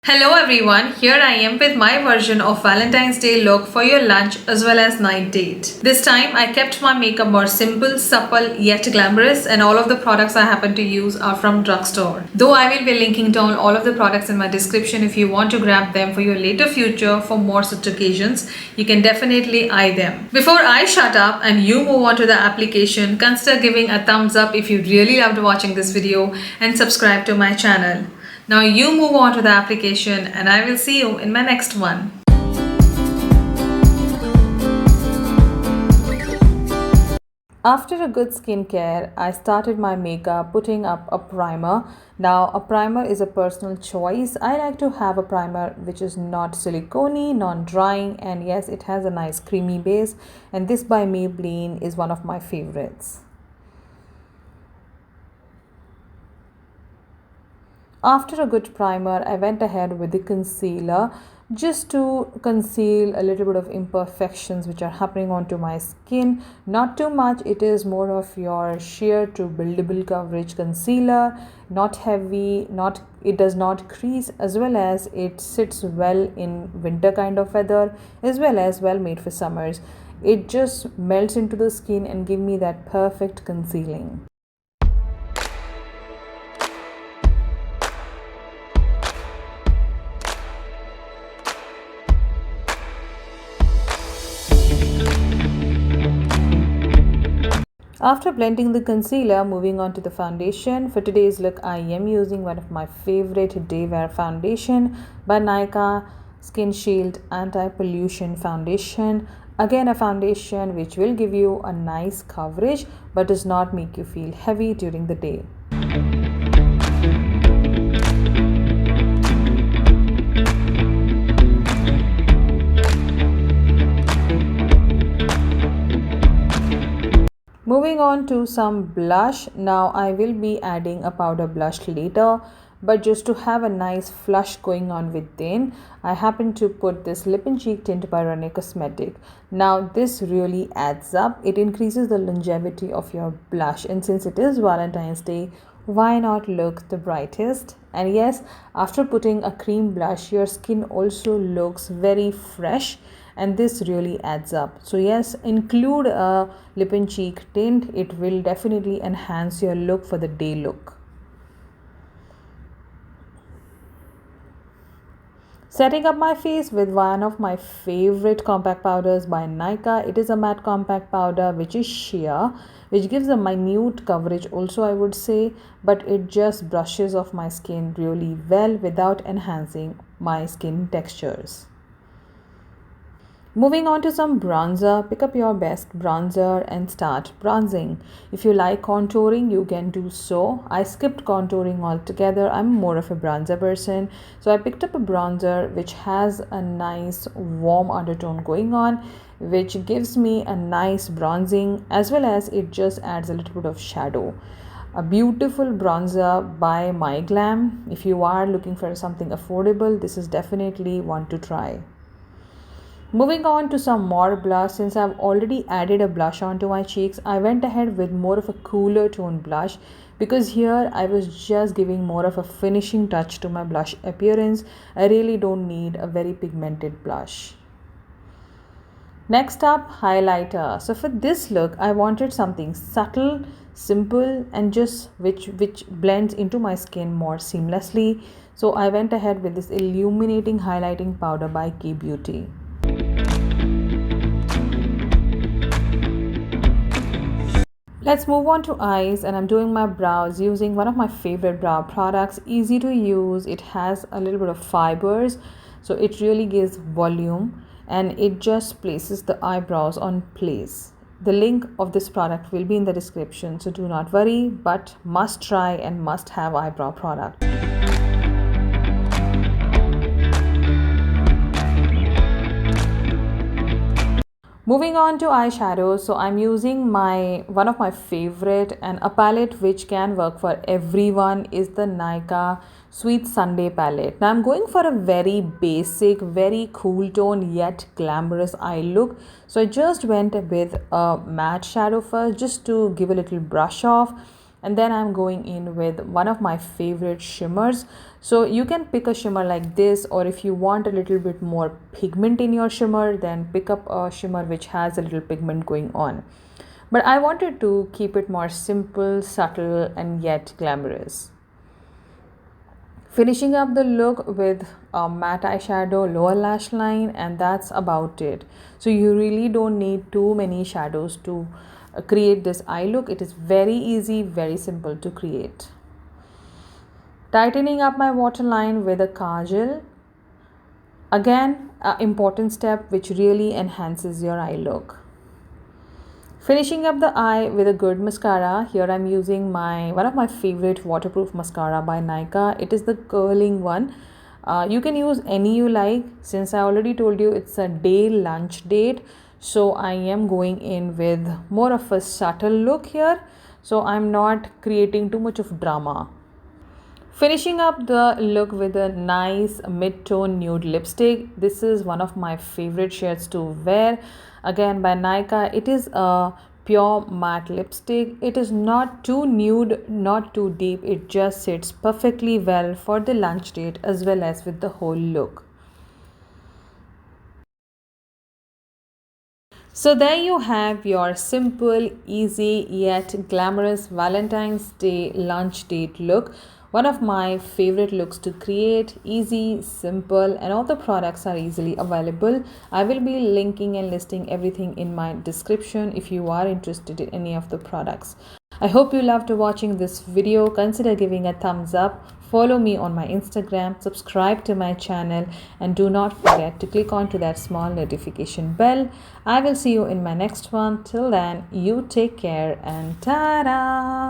Hello everyone, here I am with my version of Valentine's Day look for your lunch as well as night date. This time I kept my makeup more simple, supple yet glamorous, and all of the products I happen to use are from drugstore. Though I will be linking down all of the products in my description if you want to grab them for your later future for more such occasions, you can definitely eye them. Before I shut up and you move on to the application, consider giving a thumbs up if you really loved watching this video and subscribe to my channel. Now you move on to the application and I will see you in my next one. After a good skincare, I started my makeup putting up a primer. Now a primer is a personal choice. I like to have a primer which is not silicone, non-drying, and yes, it has a nice creamy base, and this by Maybelline is one of my favorites. After a good primer, I went ahead with the concealer just to conceal a little bit of imperfections which are happening onto my skin. Not too much, it is more of your sheer to buildable coverage concealer, not heavy, it does not crease, as well as it sits well in winter kind of weather, as well as well made for summers. It just melts into the skin and give me that perfect concealing. After blending the concealer, moving on to the foundation. For today's look, I am using one of my favorite day wear foundation by Nykaa Skin Shield Anti-Pollution Foundation. Again, a foundation which will give you a nice coverage but does not make you feel heavy during the day. Moving on to some blush. Now I will be adding a powder blush later, but just to have a nice flush going on within, I happen to put this lip and cheek tint by Rene Cosmetic. Now this really adds up. It increases the longevity of your blush, and since it is Valentine's Day, why not look the brightest? And yes, after putting a cream blush, your skin also looks very fresh, and this really adds up. So yes, include a lip and cheek tint. It will definitely enhance your look for the day look. Setting up my face with one of my favorite compact powders by Nykaa. It is a matte compact powder which is sheer, which gives a minute coverage also, I would say, but it just brushes off my skin really well without enhancing my skin textures. Moving on to some bronzer, pick up your best bronzer and start bronzing. If you like contouring, you can do so. I skipped contouring altogether. I'm more of a bronzer person. So I picked up a bronzer which has a nice warm undertone going on, which gives me a nice bronzing, as well as it just adds a little bit of shadow. A beautiful bronzer by My Glam. If you are looking for something affordable, this is definitely one to try. Moving on to some more blush. Since I've already added a blush onto my cheeks, I went ahead with more of a cooler tone blush, because here I was just giving more of a finishing touch to my blush appearance. I really don't need a very pigmented blush. Next up, highlighter. So for this look, I wanted something subtle, simple, and just which blends into my skin more seamlessly. So I went ahead with this illuminating highlighting powder by K Beauty. Let's move on to eyes, and I'm doing my brows using one of my favorite brow products. Easy to use, it has a little bit of fibers, so it really gives volume and it just places the eyebrows on place. The link of this product will be in the description, so do not worry, but must try and must have eyebrow product. Moving on to eyeshadows, so I'm using one of my favorite, and a palette which can work for everyone is the Nykaa Sweet Sunday palette. Now I'm going for a very basic, very cool tone yet glamorous eye look. So I just went with a matte shadow first just to give a little brush off, and then I'm going in with one of my favorite shimmers. So you can pick a shimmer like this, or if you want a little bit more pigment in your shimmer, then pick up a shimmer which has a little pigment going on. But I wanted to keep it more simple, subtle, and yet glamorous. Finishing up the look with a matte eyeshadow, lower lash line, and that's about it. So you really don't need too many shadows to create this eye look. It is very easy, very simple to create. Tightening up my waterline with a kajal. Again, an important step which really enhances your eye look. Finishing up the eye with a good mascara. Here I'm using one of my favorite waterproof mascara by Nykaa. It is the curling one. You can use any you like. Since I already told you it's a day lunch date, so I am going in with more of a subtle look here. So I'm not creating too much of drama. Finishing up the look with a nice mid-tone nude lipstick. This is one of my favorite shades to wear. Again by Nykaa. It is a pure matte lipstick. It is not too nude, not too deep. It just sits perfectly well for the lunch date as well as with the whole look. So there you have your simple, easy yet glamorous Valentine's Day lunch date look. One of my favorite looks to create, easy, simple, and all the products are easily available. I will be linking and listing everything in my description if you are interested in any of the products. I hope you loved watching this video. Consider giving a thumbs up. Follow me on my Instagram, subscribe to my channel, and do not forget to click onto that small notification bell. I will see you in my next one. Till then, you take care and ta-da!